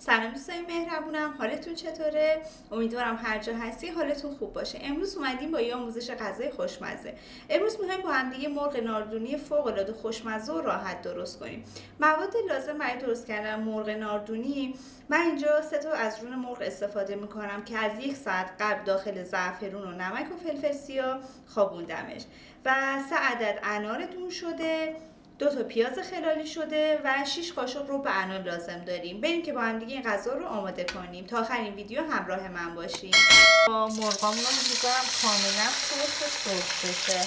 سلام دوستای مهربونم، حالتون چطوره؟ امیدوارم هر جا هستی حالتون خوب باشه. امروز اومدیم با یه آموزش غذای خوشمزه. امروز می‌خوایم با هم دیگه مرغ ناردونی فوق‌العاده خوشمزه و راحت درست کنیم. مواد لازم برای درست کردن مرغ ناردونی، من اینجا 3 تا از رون مرغ استفاده می‌کنم که از 1 ساعت قبل داخل زعفرون و نمک و فلفل سیاه خوابوندمش و 3 عدد انار دون شده، 2 تا پیاز خلالی شده و 6 قاشق رب انار لازم داریم. بریم که با هم دیگه این غذا رو آماده کنیم. تا آخرین ویدیو همراه من باشیم. با مرغامون رو میذارم کاملا سرخ بشه.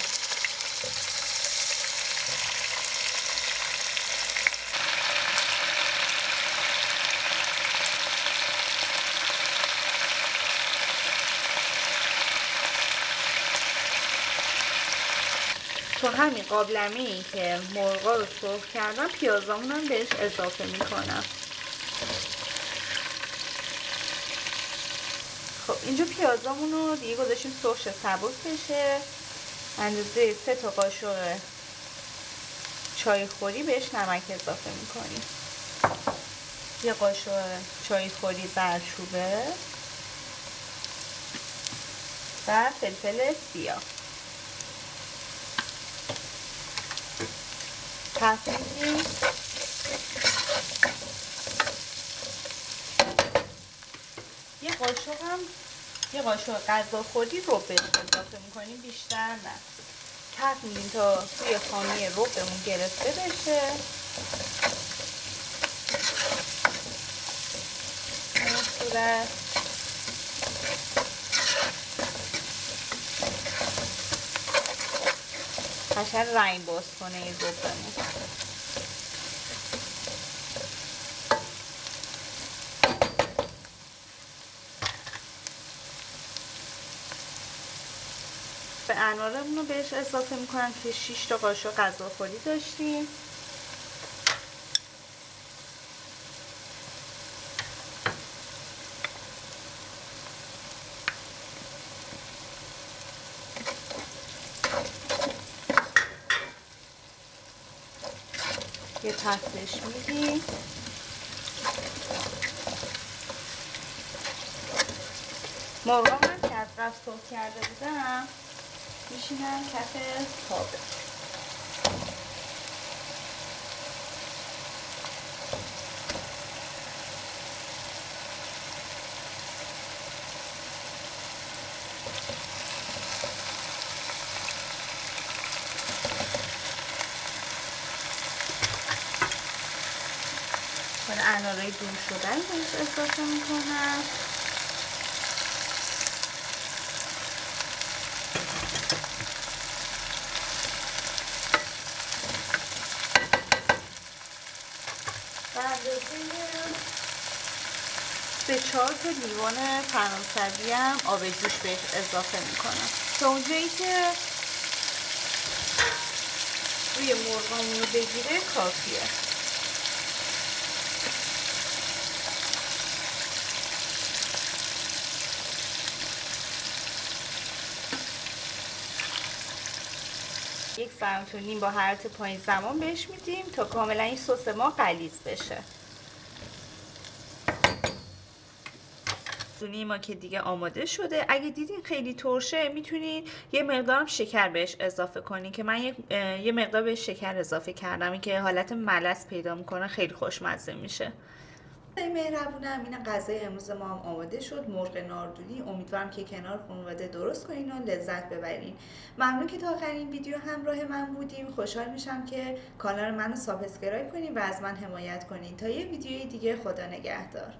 تو همین قابلمه‌ای که مرغا رو سرخ کردم پیازامون هم بهش اضافه میکنم. خب اینجا پیازامون رو دیگه گذاشتیم سرخ سبک بشه. اندازه 3 تا قاشق چای خوری بهش نمک اضافه میکنیم. 1 قاشق چای خوری زردچوبه و فلفل سیاه. تفت میدیم. یه قاشق غذاخوری رب بهش اضافه میکنیم، بیشتر نه. تفت میدیم تا توی خامی ربمون گرفته بشه. این صورت قشنگ رنگ باز کنه این ربمون. به انارمون رو بهش اضافه میکنم که 6 تا قاشق غذاخوری داشتیم. یه تفتش میدیم. مرغا من که از قبل سرخ کرده بودم میشینم کف تابه. انارای دور شدن بهش اضافه میکنم. و اندازه 3-4 تا لیوان فرانسوی هم آب جوش بهش اضافه میکنم تا اونجایی که روی مرغامون رو بگیره کافیه. یک ساعت و نیم با حرارت پایین زمان بهش میدیم تا کاملا این سس ما غلیظ بشه. دونی ما که دیگه آماده شده. اگه دیدین خیلی ترشه میتونین یه مقدارم شکر بهش اضافه کنین که من یه مقدار بهش شکر اضافه کردم، این که حالت ملس پیدا میکنه، خیلی خوشمزه میشه. مهربونم، این غذای امروز ما هم آماده شد، مرغ ناردونی. امیدوارم که کنار خانواده درست کنین و لذت ببرین. ممنون که تا آخرین ویدیو همراه من بودیم. خوشحال میشم که کانال منو سابسکرایب کنین و از من حمایت کنین. تا یه ویدیوی دیگه، خدا نگهدار.